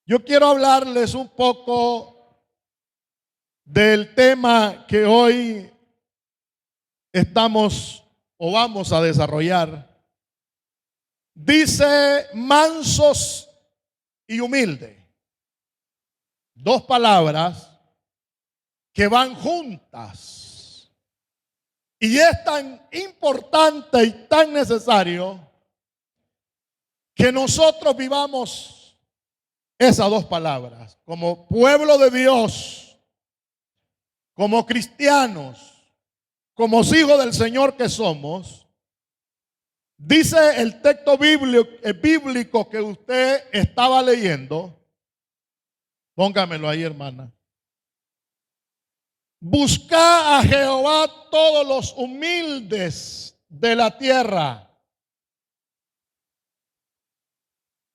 Yo quiero hablarles un poco del tema que hoy estamos o vamos a desarrollar. Dice mansos y humildes. Dos palabras que van juntas. Y es tan importante y tan necesario que nosotros vivamos esas dos palabras como pueblo de Dios, como cristianos, como hijos del Señor que somos. Dice el texto bíblico que usted estaba leyendo. Póngamelo ahí, hermana. Busca a Jehová todos los humildes de la tierra.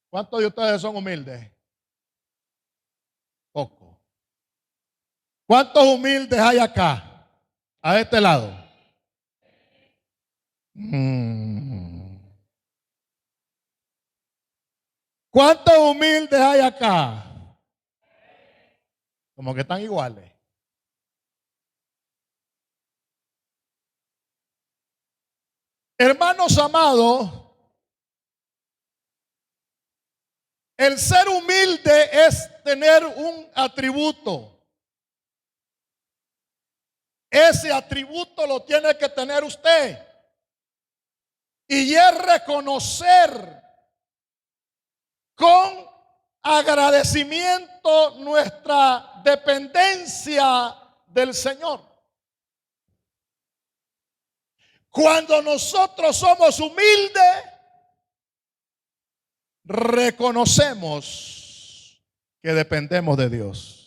¿Cuántos de ustedes son humildes? Poco. ¿Cuántos humildes hay acá? A este lado. ¿Cuántos humildes hay acá? Como que están iguales. Hermanos amados, el ser humilde es tener un atributo. Ese atributo lo tiene que tener usted. Y es reconocer con agradecimiento nuestra dependencia del Señor. Cuando nosotros somos humildes, reconocemos que dependemos de Dios.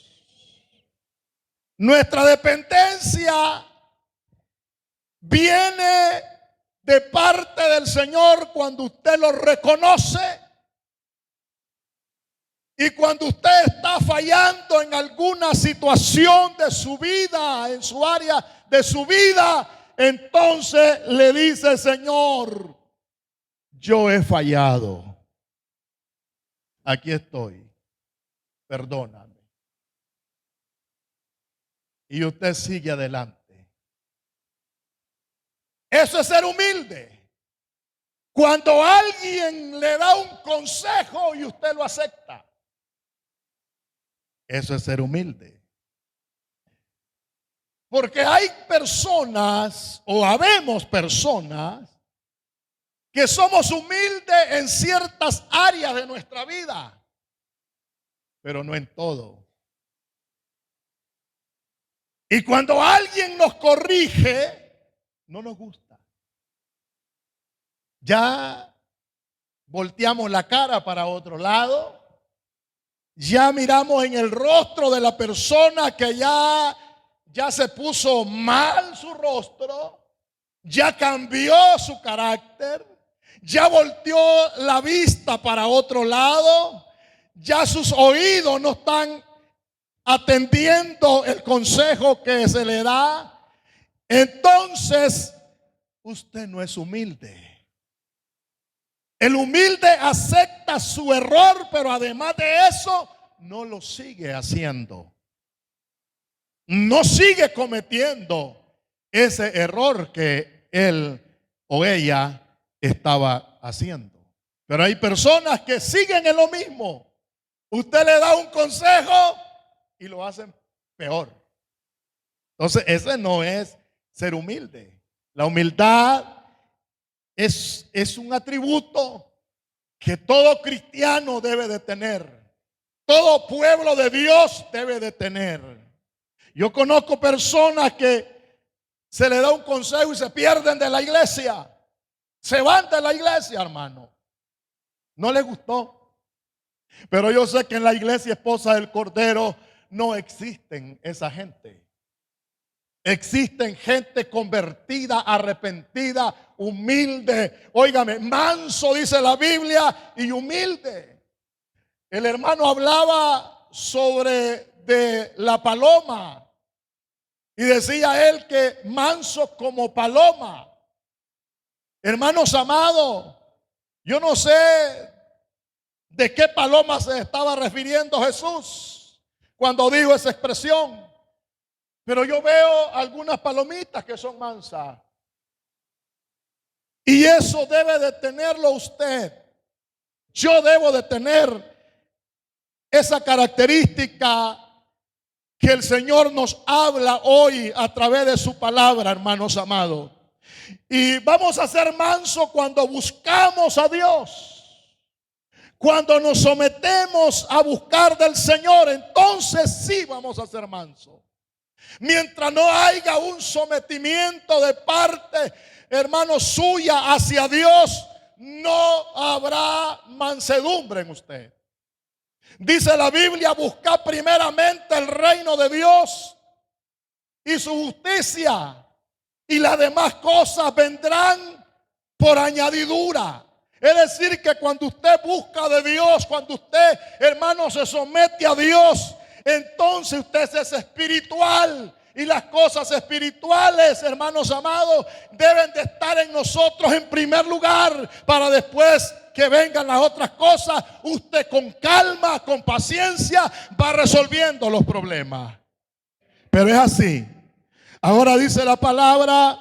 Nuestra dependencia viene de parte del Señor cuando usted lo reconoce y cuando usted está fallando en alguna situación de su vida, en su área de su vida, entonces le dice: Señor, yo he fallado. Aquí estoy. Perdóname. Y usted sigue adelante. Eso es ser humilde. Cuando alguien le da un consejo y usted lo acepta. Eso es ser humilde. Porque hay personas o habemos personas que somos humildes en ciertas áreas de nuestra vida, pero no en todo. Y cuando alguien nos corrige, no nos gusta. Ya volteamos la cara para otro lado. Ya miramos en el rostro de la persona que ya se puso mal su rostro. Ya cambió su carácter. Ya volteó la vista para otro lado. Ya sus oídos no están atendiendo el consejo que se le da. Entonces, usted no es humilde. El humilde acepta su error, pero además de eso, no lo sigue haciendo. No sigue cometiendo ese error que él o ella estaba haciendo. Pero hay personas que siguen en lo mismo. Usted le da un consejo y lo hacen peor. Entonces, ese no es ser humilde. La humildad es un atributo que todo cristiano debe de tener. Todo pueblo de Dios debe de tener. Yo conozco personas que se le da un consejo y se pierden de la iglesia. Se van de la iglesia, hermano. No les gustó. Pero yo sé que en la iglesia esposa del Cordero no existen esa gente. Existen gente convertida, arrepentida, humilde. Óigame, manso dice la Biblia y humilde. El hermano hablaba sobre de la paloma y decía él que manso como paloma. Hermanos amados, yo no sé ¿De qué paloma se estaba refiriendo Jesús cuando dijo esa expresión? Pero yo veo algunas palomitas que son mansas. Y eso debe de tenerlo usted. Yo debo de tener esa característica que el Señor nos habla hoy a través de su palabra, hermanos amados. Y vamos a ser mansos cuando buscamos a Dios. Cuando nos sometemos a buscar del Señor, entonces sí vamos a ser mansos. Mientras no haya un sometimiento de parte, hermano, suya hacia Dios, no habrá mansedumbre en usted. Dice la Biblia: buscar primeramente el reino de Dios y su justicia, y las demás cosas vendrán por añadidura. Es decir, que cuando usted busca de Dios, cuando usted, hermano, se somete a Dios, entonces usted es espiritual. Y las cosas espirituales, hermanos amados, deben de estar en nosotros en primer lugar, para después que vengan las otras cosas, usted con calma, con paciencia, va resolviendo los problemas. Pero es así. Ahora dice la palabra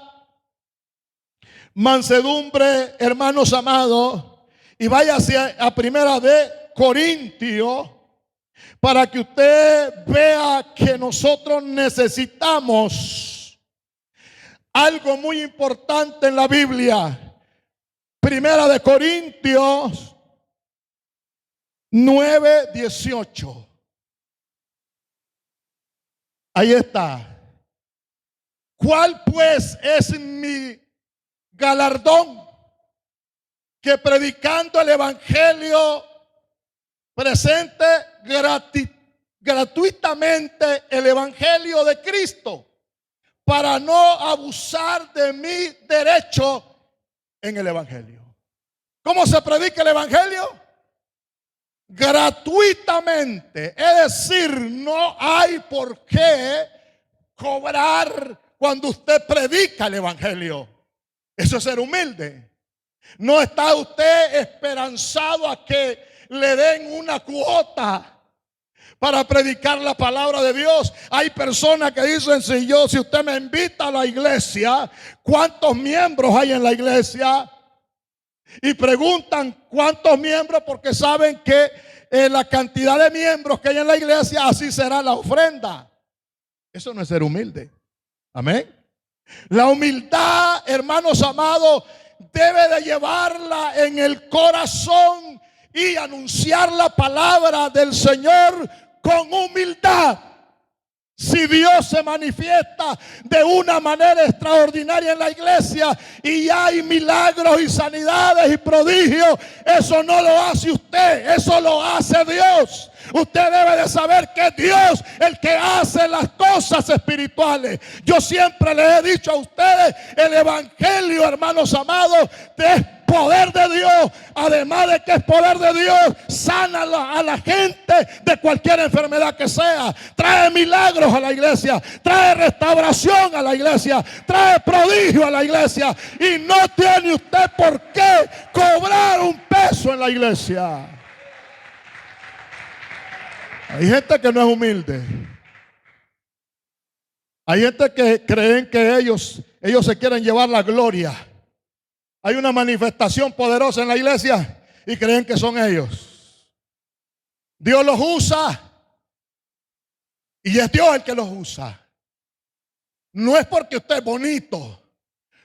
mansedumbre, hermanos amados, y vaya a primera de Corintios, para que usted vea que nosotros necesitamos algo muy importante en la Biblia. Primera de Corintios 9:18. Ahí está. ¿Cuál pues es mi galardón? Que predicando el evangelio presente gratuitamente el evangelio de Cristo, para no abusar de mi derecho en el evangelio. ¿Cómo se predica el evangelio? Gratuitamente. Es decir, no hay por qué cobrar cuando usted predica el evangelio. Eso es ser humilde. No está usted esperanzado a que le den una cuota para predicar la palabra de Dios. Hay personas que dicen: si usted me invita a la iglesia, ¿cuántos miembros hay en la iglesia? Y preguntan cuántos miembros, porque saben que la cantidad de miembros que hay en la iglesia, así será la ofrenda. Eso no es ser humilde. Amén. La humildad, hermanos amados, debe de llevarla en el corazón y anunciar la palabra del Señor con humildad. Si Dios se manifiesta de una manera extraordinaria en la iglesia y hay milagros y sanidades y prodigios, eso no lo hace usted, eso lo hace Dios. Usted debe de saber que es Dios el que hace las cosas espirituales. Yo siempre les he dicho a ustedes: el evangelio, hermanos amados, es poder de Dios. Además de que es poder de Dios, sana a la gente de cualquier enfermedad que sea. Trae milagros a la iglesia, trae restauración a la iglesia, trae prodigio a la iglesia. Y no tiene usted por qué cobrar un peso en la iglesia. Hay gente que no es humilde. Hay gente que creen que ellos se quieren llevar la gloria. Hay una manifestación poderosa en la iglesia y creen que son ellos. Dios los usa y es Dios el que los usa. No es porque usted es bonito,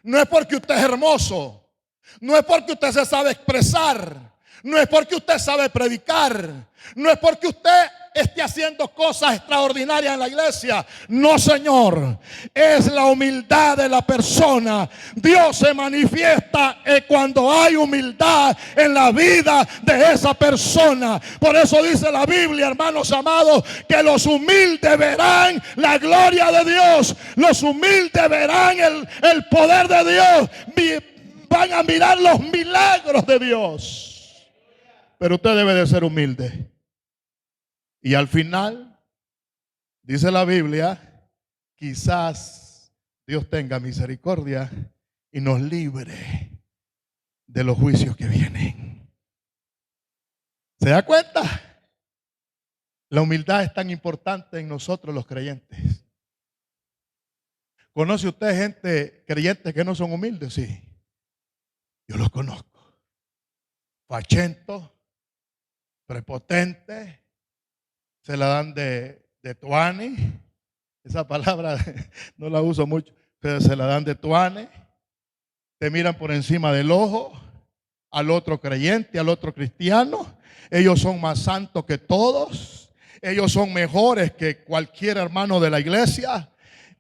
no es porque usted es hermoso, no es porque usted se sabe expresar, no es porque usted sabe predicar, no es porque usted esté haciendo cosas extraordinarias en la iglesia. No, señor, es la humildad de la persona. Dios se manifiesta cuando hay humildad en la vida de esa persona. Por eso dice la Biblia, hermanos amados, que los humildes verán la gloria de Dios. Los humildes verán el poder de Dios. Van a mirar los milagros de Dios. Pero usted debe de ser humilde. Y al final, dice la Biblia, quizás Dios tenga misericordia y nos libre de los juicios que vienen. ¿Se da cuenta? La humildad es tan importante en nosotros los creyentes. ¿Conoce usted gente creyentes que no son humildes? Sí, yo los conozco. Fachento, prepotente, se la dan de tuani. Esa palabra no la uso mucho, pero se la dan de tuane. Te miran por encima del ojo al otro creyente, al otro cristiano. Ellos son más santos que todos. Ellos son mejores que cualquier hermano de la iglesia.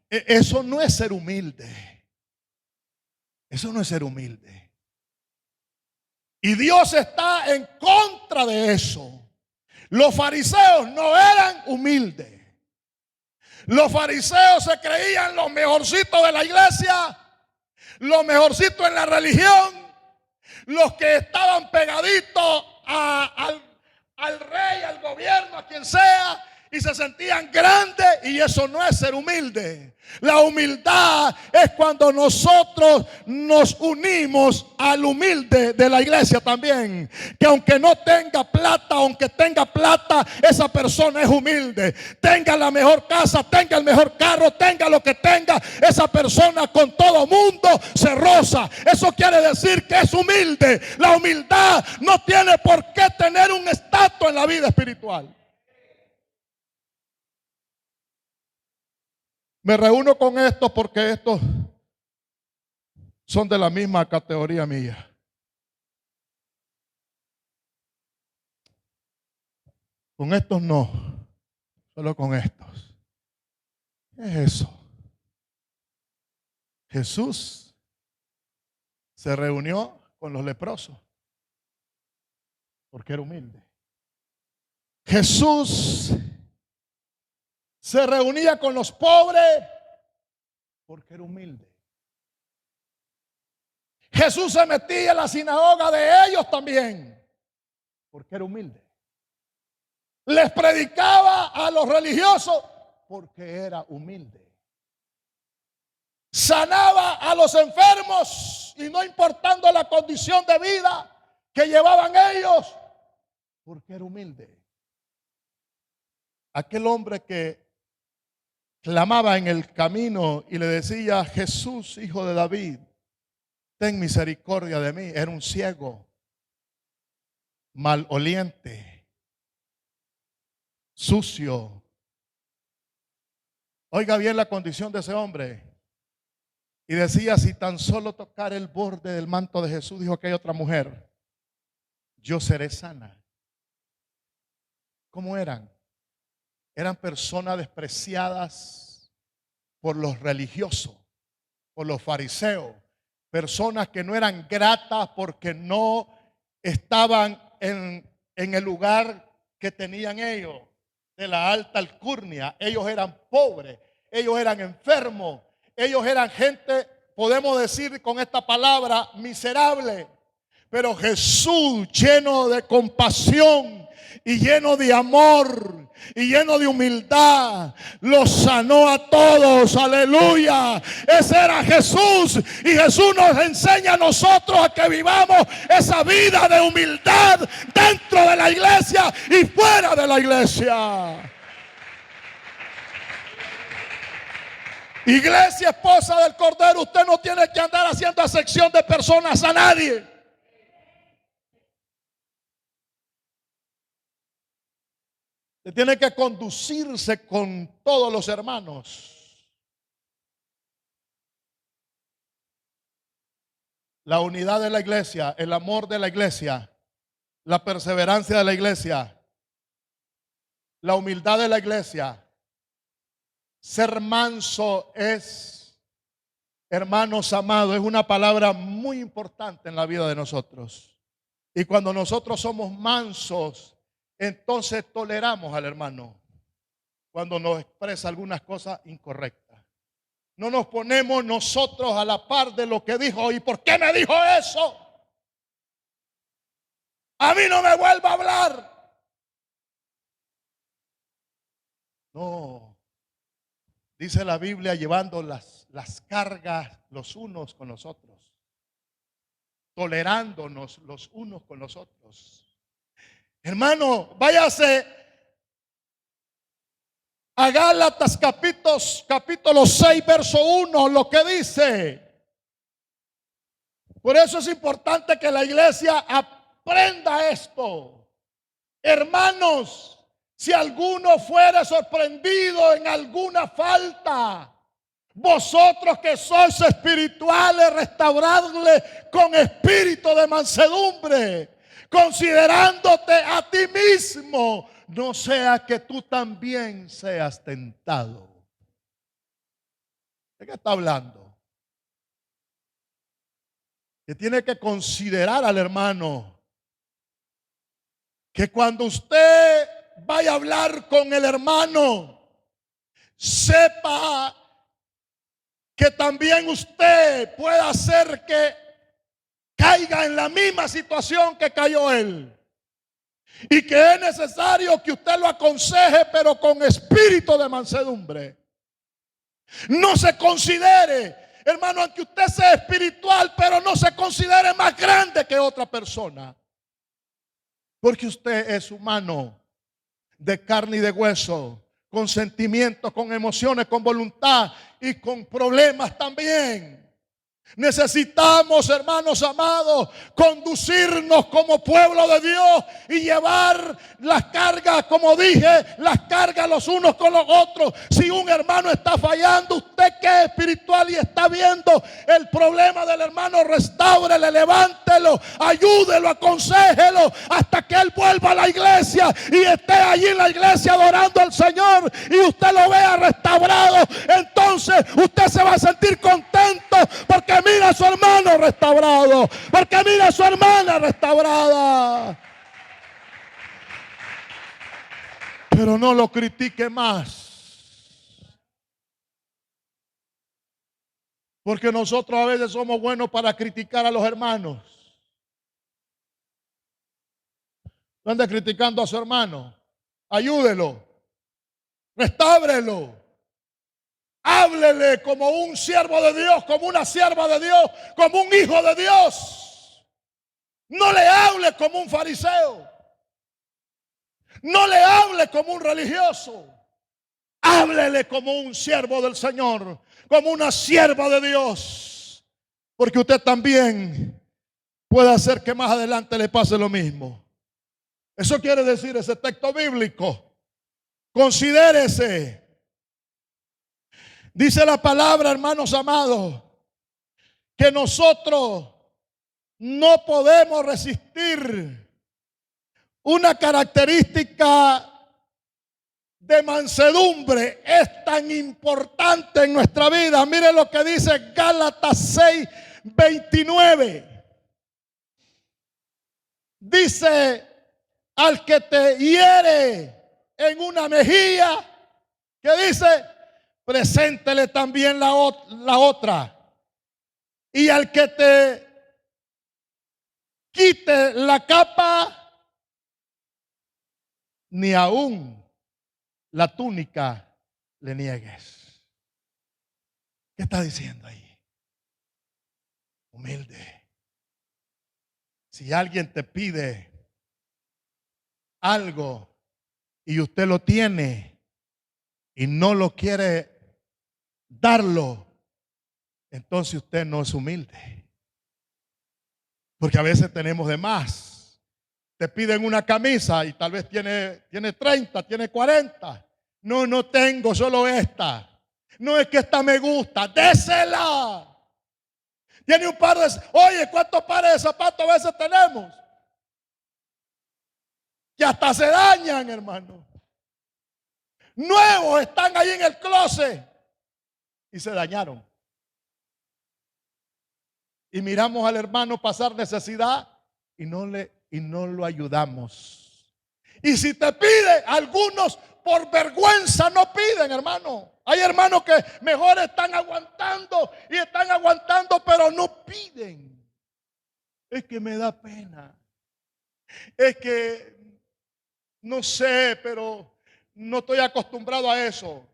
Eso no es ser humilde. Eso no es ser humilde. Y Dios está en contra de eso. Los fariseos no eran humildes. Los fariseos se creían los mejorcitos de la iglesia, los mejorcitos en la religión, los que estaban pegaditos al rey, al gobierno, a quien sea, y se sentían grandes, y eso no es ser humilde. La humildad es cuando nosotros nos unimos al humilde de la iglesia también. Que aunque no tenga plata, aunque tenga plata, esa persona es humilde. Tenga la mejor casa, tenga el mejor carro, tenga lo que tenga, esa persona con todo mundo se roza. Eso quiere decir que es humilde. La humildad no tiene por qué tener un estatus en la vida espiritual. Me reúno con estos porque estos son de la misma categoría mía. Con estos no, solo con estos. ¿Qué es eso? Jesús se reunió con los leprosos porque era humilde. Jesús se reunía con los pobres porque era humilde. Jesús se metía en la sinagoga de ellos también porque era humilde. Les predicaba a los religiosos porque era humilde. Sanaba a los enfermos y no importando la condición de vida que llevaban ellos porque era humilde. Aquel hombre que clamaba en el camino y le decía: Jesús, hijo de David, ten misericordia de mí. Era un ciego, maloliente, sucio. Oiga bien la condición de ese hombre. Y decía: si tan solo tocar el borde del manto de Jesús, dijo aquella otra mujer, yo seré sana. ¿Cómo eran? Eran personas despreciadas por los religiosos, por los fariseos, personas que no eran gratas porque no estaban en el lugar que tenían ellos, de la alta alcurnia. Ellos eran pobres, ellos eran enfermos, ellos eran gente, podemos decir con esta palabra, miserable. Pero Jesús, lleno de compasión y lleno de amor y lleno de humildad, los sanó a todos. Aleluya. Ese era Jesús. Y Jesús nos enseña a nosotros a que vivamos esa vida de humildad dentro de la iglesia y fuera de la iglesia. Iglesia, esposa del Cordero, usted no tiene que andar haciendo acepción de personas a nadie. Usted tiene que conducirse con todos los hermanos. La unidad de la iglesia, el amor de la iglesia, la perseverancia de la iglesia, la humildad de la iglesia. Ser manso es, hermanos amados, es una palabra muy importante en la vida de nosotros. Y cuando nosotros somos mansos, entonces toleramos al hermano cuando nos expresa algunas cosas incorrectas. No nos ponemos nosotros a la par de lo que dijo. ¿Y por qué me dijo eso? A mí no me vuelva a hablar. No. Dice la Biblia, llevando las cargas los unos con los otros, tolerándonos los unos con los otros. Hermano, váyase a Gálatas capítulo 6, verso 1, lo que dice. Por eso es importante que la iglesia aprenda esto. Hermanos, si alguno fuere sorprendido en alguna falta, vosotros que sois espirituales, restauradle con espíritu de mansedumbre, considerándote a ti mismo, no sea que tú también seas tentado. ¿De qué está hablando? Que tiene que considerar al hermano, que cuando usted vaya a hablar con el hermano, sepa que también usted puede hacer que caiga en la misma situación que cayó él. Y que es necesario que usted lo aconseje, pero con espíritu de mansedumbre. No se considere, hermano, aunque usted sea espiritual, pero no se considere más grande que otra persona. Porque usted es humano, de carne y de hueso, con sentimientos, con emociones, con voluntad y con problemas también. Necesitamos, hermanos amados, conducirnos como pueblo de Dios y llevar las cargas, como dije, las cargas los unos con los otros. Si un hermano está fallando, usted que es espiritual y está viendo el problema del hermano, restáurele, levántelo, ayúdelo, aconséjelo hasta que él vuelva a la iglesia y esté allí en la iglesia adorando al Señor y usted lo vea restaurado. Entonces usted se va a sentir contento porque mira a su hermano restaurado, porque mira a su hermana restaurada. Pero no lo critique más, porque nosotros a veces somos buenos para criticar a los hermanos. No ande criticando a su hermano, ayúdelo, restáurelo. Háblele como un siervo de Dios, como una sierva de Dios, como un hijo de Dios. No le hable como un fariseo. No le hable como un religioso. Háblele como un siervo del Señor, como una sierva de Dios. Porque usted también puede hacer que más adelante le pase lo mismo. Eso quiere decir ese texto bíblico. Considérese. Dice la palabra, hermanos amados, que nosotros no podemos resistir una característica de mansedumbre. Es tan importante en nuestra vida. Mire lo que dice Gálatas 6:29. Dice, al que te hiere en una mejilla, ¿qué dice? Preséntele también la otra. Y al que te quite la capa, ni aún la túnica le niegues. ¿Qué está diciendo ahí? Humilde. Si alguien te pide algo y usted lo tiene y no lo quiere darlo, entonces usted no es humilde. Porque a veces tenemos de más. Te piden una camisa y tal vez tiene 30, tiene 40. No tengo, solo esta. No es que esta me gusta, désela. Tiene un par de... Oye, ¿cuántos pares de zapatos a veces tenemos? Que hasta se dañan, hermano. Nuevos están ahí en el closet y se dañaron. Y miramos al hermano pasar necesidad y no lo ayudamos. Y si te pide, algunos por vergüenza no piden, hermano. Hay hermanos que mejor están aguantando y están aguantando, pero no piden. Es que me da pena. Es que no sé, pero no estoy acostumbrado a eso.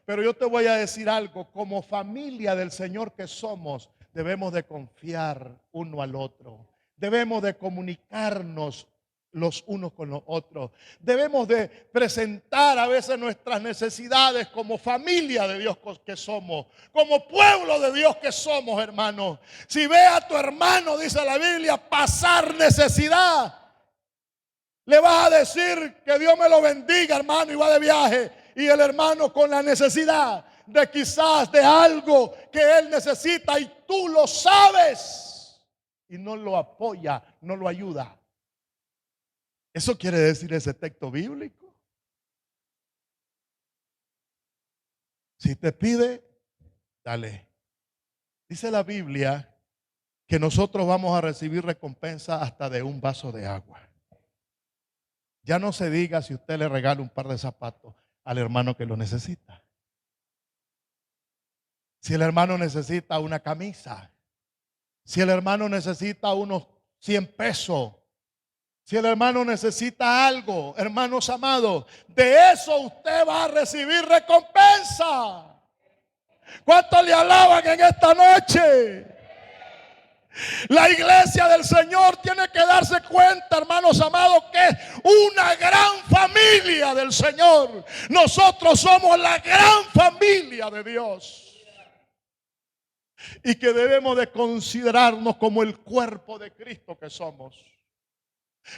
Pero yo te voy a decir algo, como familia del Señor que somos, debemos de confiar uno al otro. Debemos de comunicarnos los unos con los otros. Debemos de presentar a veces nuestras necesidades como familia de Dios que somos, como pueblo de Dios que somos, hermanos. Si ve a tu hermano, dice la Biblia, pasar necesidad, le vas a decir que Dios me lo bendiga, hermano, y va de viaje. Y el hermano con la necesidad de quizás de algo que él necesita y tú lo sabes y no lo apoya, no lo ayuda. ¿Eso quiere decir ese texto bíblico? Si te pide, dale. Dice la Biblia que nosotros vamos a recibir recompensa hasta de un vaso de agua. Ya no se diga si usted le regala un par de zapatos al hermano que lo necesita. Si el hermano necesita una camisa, si el hermano necesita unos 100 pesos, si el hermano necesita algo, hermanos amados, de eso usted va a recibir recompensa. ¿Cuántos le alaban en esta noche? La iglesia del Señor tiene que darse cuenta, hermanos amados, que es una gran familia del Señor. Nosotros somos la gran familia de Dios. Y que debemos de considerarnos como el cuerpo de Cristo que somos.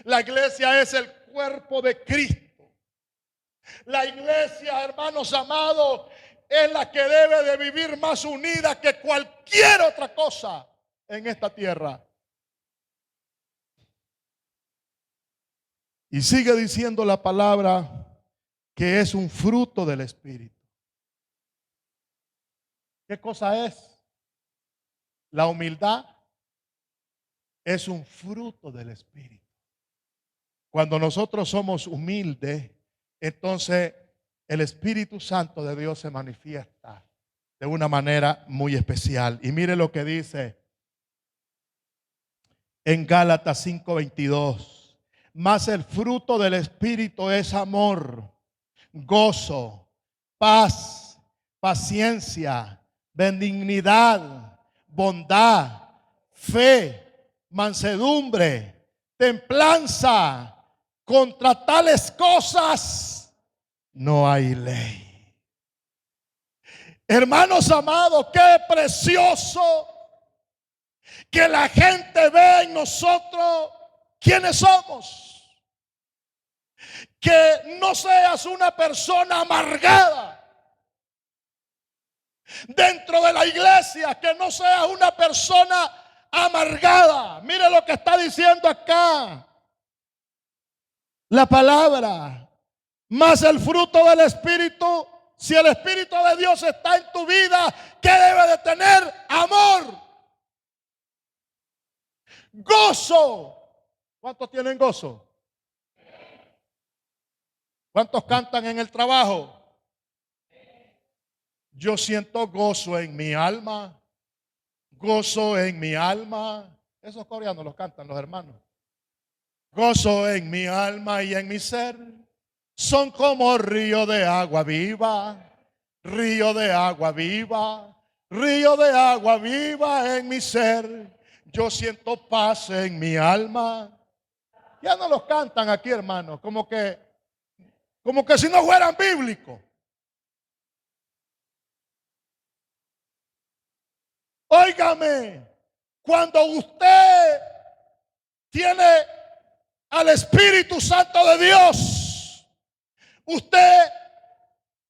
La iglesia es el cuerpo de Cristo. La iglesia, hermanos amados, es la que debe de vivir más unida que cualquier otra cosa en esta tierra. Y sigue diciendo la palabra que es un fruto del Espíritu. ¿Qué cosa es? La humildad es un fruto del Espíritu. Cuando nosotros somos humildes, entonces el Espíritu Santo de Dios se manifiesta de una manera muy especial. Y mire lo que dice en Gálatas 5:22. Mas el fruto del Espíritu es amor, gozo, paz, paciencia, benignidad, bondad, fe, mansedumbre, templanza. Contra tales cosas no hay ley. Hermanos amados, qué precioso que la gente ve en nosotros quiénes somos. Que no seas una persona amargada dentro de la iglesia, que no seas una persona amargada. Mire lo que está diciendo acá la palabra. Más el fruto del Espíritu. Si el Espíritu de Dios está en tu vida, ¿qué debe de tener? Amor, gozo. ¿Cuántos tienen gozo? ¿Cuántos cantan en el trabajo? Yo siento gozo en mi alma. Gozo en mi alma. Esos coreanos los cantan los hermanos. Gozo en mi alma y en mi ser. Son como río de agua viva. Río de agua viva. Río de agua viva en mi ser. Yo siento paz en mi alma. Ya no los cantan aquí, hermanos. Como que si no fueran bíblicos. Óigame, cuando usted tiene al Espíritu Santo de Dios, usted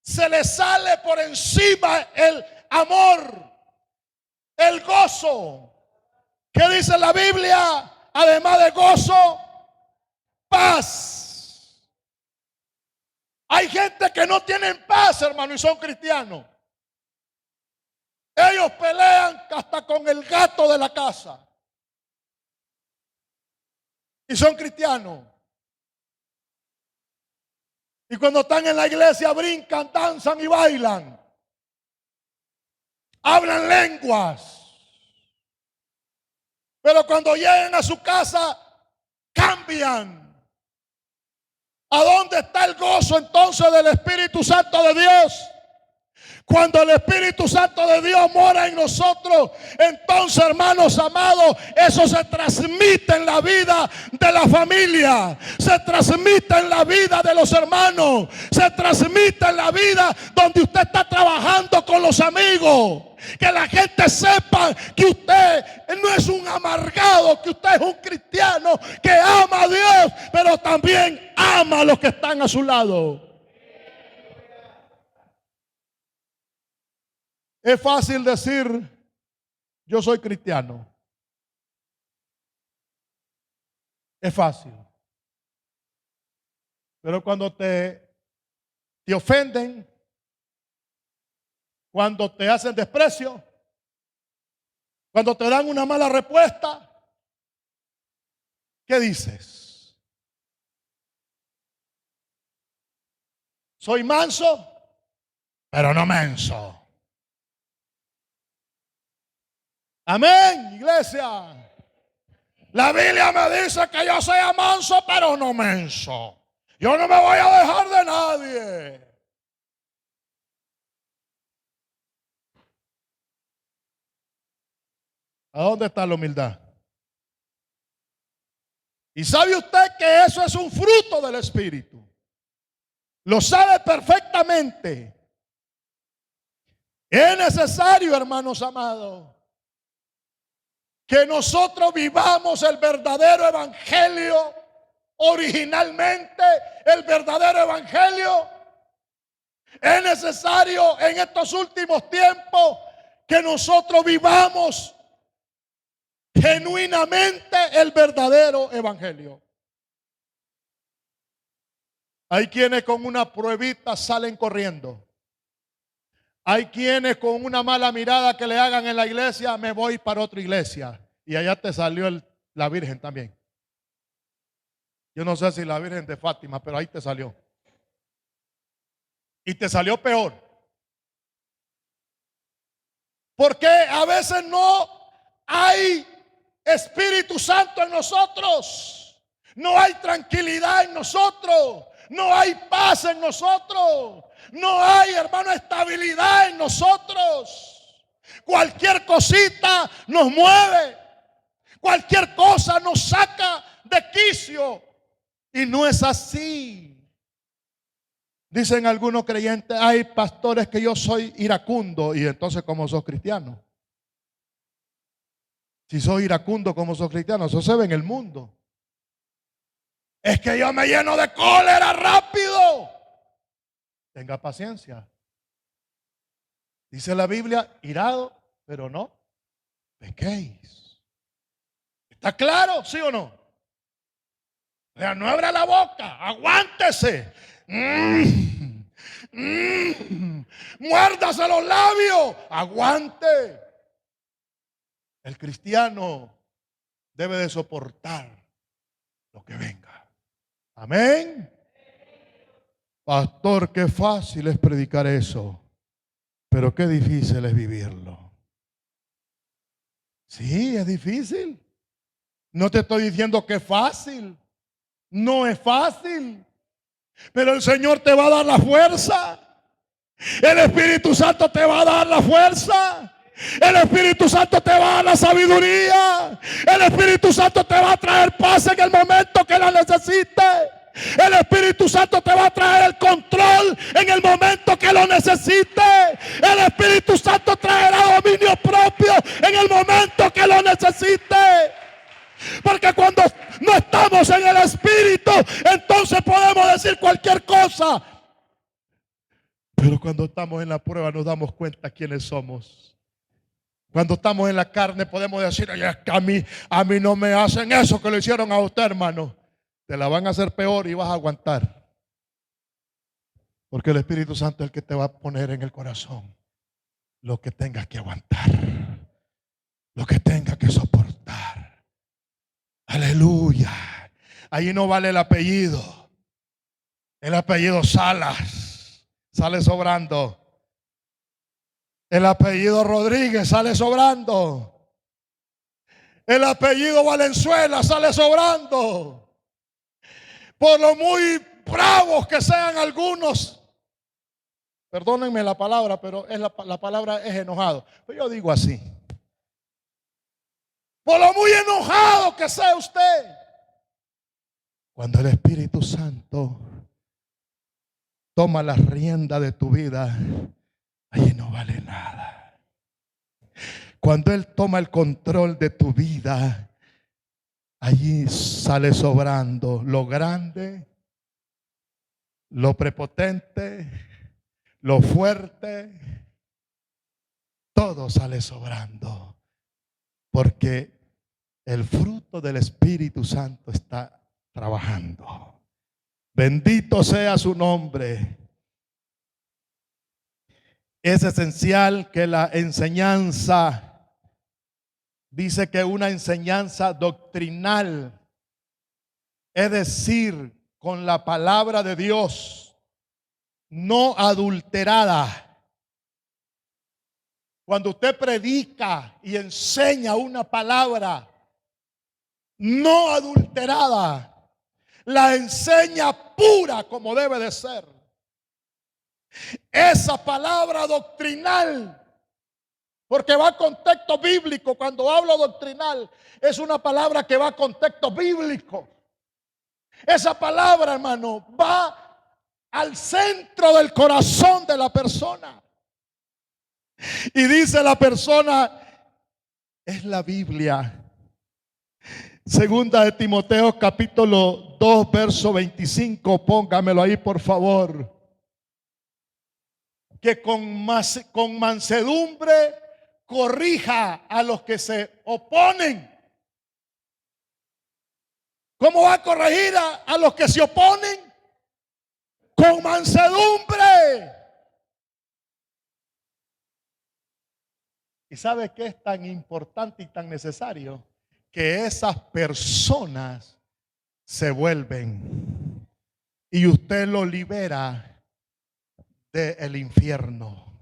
se le sale por encima el amor, el gozo. ¿Qué dice la Biblia? Además de gozo, paz. Hay gente que no tienen paz, hermano, y son cristianos. Ellos pelean hasta con el gato de la casa. Y son cristianos. Y cuando están en la iglesia brincan, danzan y bailan. Hablan lenguas. Pero cuando llegan a su casa, cambian. ¿A dónde está el gozo entonces del Espíritu Santo de Dios? Cuando el Espíritu Santo de Dios mora en nosotros, entonces, hermanos amados, eso se transmite en la vida de la familia, se transmite en la vida de los hermanos, se transmite en la vida donde usted está trabajando con los amigos. Que la gente sepa que usted no es un amargado, que usted es un cristiano que ama a Dios, pero también ama a los que están a su lado. Es fácil decir, yo soy cristiano. Es fácil. Pero cuando te ofenden, cuando te hacen desprecio, cuando te dan una mala respuesta, ¿qué dices? Soy manso, pero no menso. Amén, iglesia. La Biblia me dice que yo sea manso, pero no menso. Yo no me voy a dejar de nadie. ¿A dónde está la humildad? Y sabe usted que eso es un fruto del Espíritu. Lo sabe perfectamente. Es necesario, hermanos amados, que nosotros vivamos el verdadero evangelio, originalmente el verdadero evangelio. Es necesario en estos últimos tiempos que nosotros vivamos genuinamente el verdadero evangelio. Hay quienes con una pruebita salen corriendo. Hay quienes con una mala mirada que le hagan en la iglesia, me voy para otra iglesia. Y allá te salió la Virgen también. Yo no sé si la Virgen de Fátima, pero ahí te salió. Y te salió peor. Porque a veces no hay Espíritu Santo en nosotros. No hay tranquilidad en nosotros. No hay paz en nosotros. No hay, hermano, estabilidad en nosotros. Cualquier cosita nos mueve. Cualquier cosa nos saca de quicio. Y no es así. Dicen algunos creyentes, hay pastores que yo soy iracundo. Y entonces, ¿cómo sos cristiano? Si soy iracundo, ¿cómo sos cristiano? Eso se ve en el mundo. Es que yo me lleno de cólera rápido. Tenga paciencia. Dice la Biblia, irado, pero no pequéis. ¿Está claro? ¿Sí o no? O sea, no abra la boca, aguántese. Muérdase los labios, aguante. El cristiano debe de soportar lo que venga. Amén. Pastor, qué fácil es predicar eso, pero qué difícil es vivirlo. Sí, es difícil. No te estoy diciendo que es fácil. No es fácil. Pero el Señor te va a dar la fuerza. El Espíritu Santo te va a dar la fuerza. El Espíritu Santo te va a dar la sabiduría. El Espíritu Santo te va a traer paz en el momento que la necesites. El Espíritu Santo te va a traer el control en el momento que lo necesites. El Espíritu Santo traerá dominio propio en el momento que lo necesites. Porque cuando no estamos en el Espíritu, entonces podemos decir cualquier cosa. Pero cuando estamos en la prueba nos damos cuenta quiénes somos. Cuando estamos en la carne podemos decir, oye, es que a mí no me hacen eso que le hicieron a usted, hermano. Te la van a hacer peor y vas a aguantar. Porque el Espíritu Santo es el que te va a poner en el corazón lo que tengas que aguantar, lo que tengas que soportar. Aleluya. Ahí no vale el apellido. El apellido Salas sale sobrando. El apellido Rodríguez sale sobrando. El apellido Valenzuela sale sobrando. Por lo muy bravos que sean algunos, Perdónenme la palabra, pero la palabra es enojado. Pero yo digo así. Por lo muy enojado que sea usted, cuando el Espíritu Santo toma la rienda de tu vida, ahí no vale nada. Cuando Él toma el control de tu vida, allí sale sobrando lo grande, lo prepotente, lo fuerte, todo sale sobrando. Porque el fruto del Espíritu Santo está trabajando. Bendito sea su nombre. Es esencial que la enseñanza, dice que una enseñanza doctrinal, es decir, con la palabra de Dios, no adulterada. Cuando usted predica y enseña una palabra no adulterada, la enseña pura como debe de ser. Esa palabra doctrinal, porque va a contexto bíblico. Cuando hablo doctrinal, es una palabra que va a contexto bíblico. Esa palabra, hermano, va al centro del corazón de la persona. Y dice la persona, es la Biblia. Segunda de Timoteo capítulo 2 verso 25, póngamelo ahí por favor. Que con mansedumbre corrija a los que se oponen. ¿Cómo va a corregir a los que se oponen? Con mansedumbre. ¿Y sabe qué es tan importante y tan necesario? Que esas personas se vuelven y usted lo libera del infierno,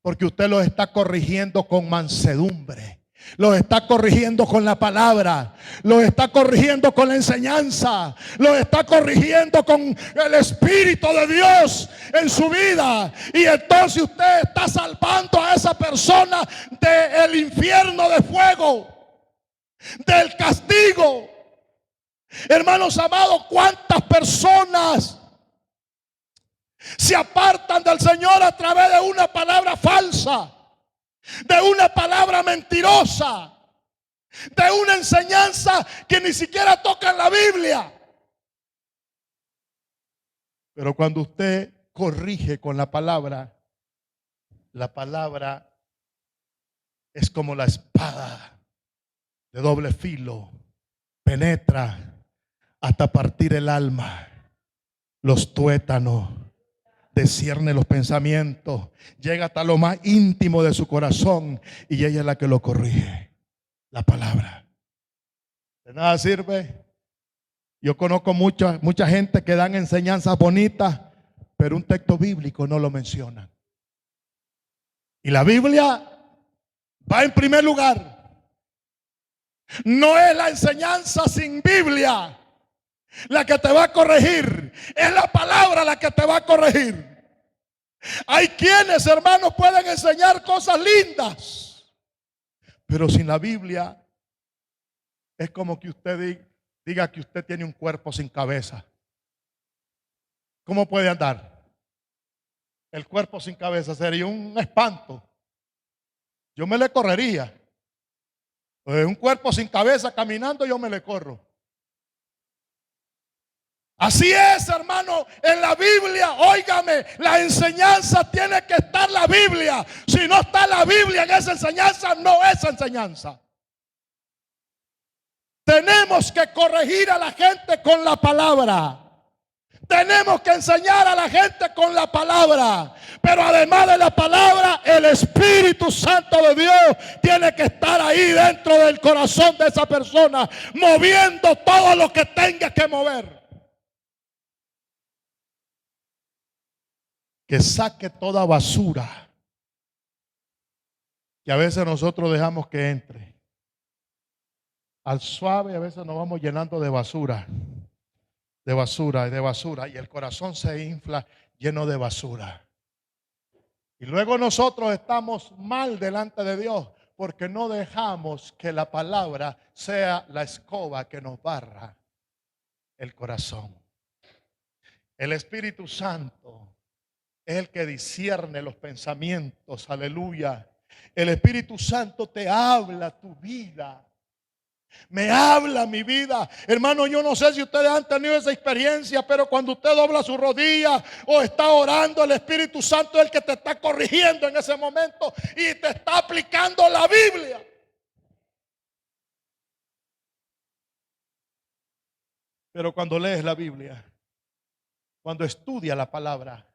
porque usted los está corrigiendo con mansedumbre, los está corrigiendo con la palabra, los está corrigiendo con la enseñanza, los está corrigiendo con el Espíritu de Dios en su vida. Y entonces usted está salvando a esa persona del infierno de fuego, del castigo. Hermanos amados, ¿cuántas personas se apartan del Señor a través de una palabra falsa, de una palabra mentirosa, de una enseñanza que ni siquiera toca en la Biblia? Pero cuando usted corrige con la palabra es como la espada de doble filo, penetra hasta partir el alma, los tuétanos, discierne los pensamientos, llega hasta lo más íntimo de su corazón, y ella es la que lo corrige, la palabra. De nada sirve. Yo conozco mucha gente que dan enseñanzas bonitas, pero un texto bíblico no lo menciona. Y la Biblia va en primer lugar. No es la enseñanza sin Biblia la que te va a corregir, es la palabra la que te va a corregir. Hay quienes, hermanos, pueden enseñar cosas lindas, pero sin la Biblia es como que usted diga que usted tiene un cuerpo sin cabeza. ¿Cómo puede andar? El cuerpo sin cabeza sería un espanto. Yo me le correría. Un cuerpo sin cabeza caminando, yo me le corro. Así es, hermano, en la Biblia, óigame, la enseñanza tiene que estar la Biblia. Si no está la Biblia en esa enseñanza, no es enseñanza. Tenemos que corregir a la gente con la palabra. Tenemos que enseñar a la gente con la palabra. Pero además de la palabra, el Espíritu Santo de Dios tiene que estar ahí dentro del corazón de esa persona, moviendo todo lo que tenga que mover. Que saque toda basura que a veces nosotros dejamos que entre. Al suave a veces nos vamos llenando de basura, de basura y de basura, y el corazón se infla lleno de basura. Y luego nosotros estamos mal delante de Dios porque no dejamos que la palabra sea la escoba que nos barra el corazón. El Espíritu Santo es el que discierne los pensamientos, aleluya. El Espíritu Santo te habla tu vida. Me habla mi vida. Hermano, yo no sé si ustedes han tenido esa experiencia, pero cuando usted dobla su rodilla o está orando, el Espíritu Santo es el que te está corrigiendo en ese momento y te está aplicando la Biblia. Pero cuando lees la Biblia, cuando estudias la palabra,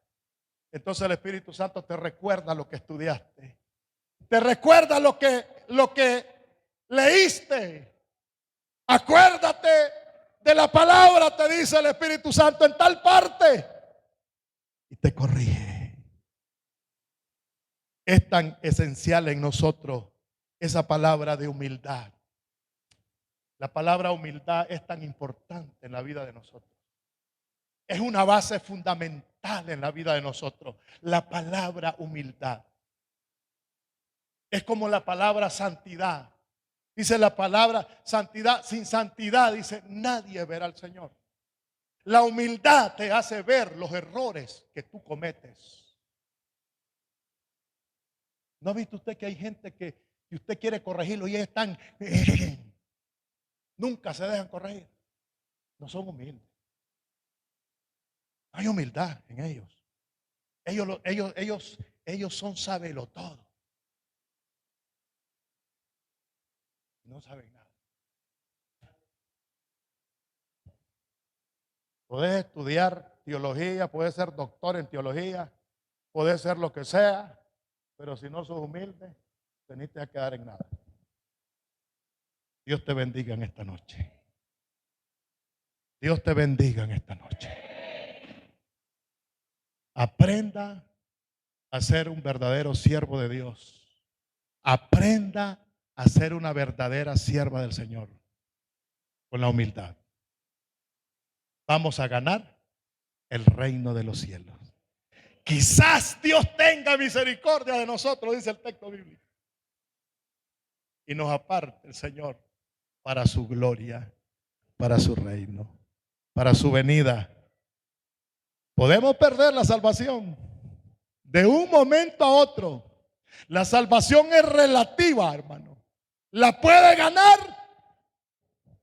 entonces el Espíritu Santo te recuerda lo que estudiaste. Te recuerda lo que leíste. Acuérdate de la palabra, te dice el Espíritu Santo en tal parte. Y te corrige. Es tan esencial en nosotros esa palabra de humildad. La palabra humildad es tan importante en la vida de nosotros. Es una base fundamental en la vida de nosotros. La palabra humildad. Es como la palabra santidad. Dice la palabra santidad. Sin santidad, dice, nadie verá al Señor. La humildad te hace ver los errores que tú cometes. ¿No ha visto usted que hay gente que usted quiere corregirlo y ellos están, nunca se dejan corregir? No son humildes. Hay humildad en ellos. Ellos son sabelotodo. No saben nada. Puedes estudiar teología, puedes ser doctor en teología, puedes ser lo que sea, pero si no sos humilde, tenés que quedar en nada. Dios te bendiga en esta noche. Dios te bendiga en esta noche. Aprenda a ser un verdadero siervo de Dios. Aprenda a ser una verdadera sierva del Señor con la humildad. Vamos a ganar el reino de los cielos. Quizás Dios tenga misericordia de nosotros, dice el texto bíblico, y nos aparte el Señor para su gloria, para su reino, para su venida. Podemos perder la salvación de un momento a otro. La salvación es relativa, hermano. La puede ganar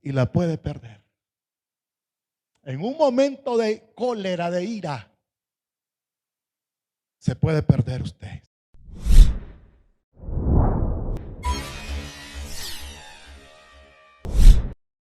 y la puede perder. En un momento de cólera, de ira, se puede perder usted.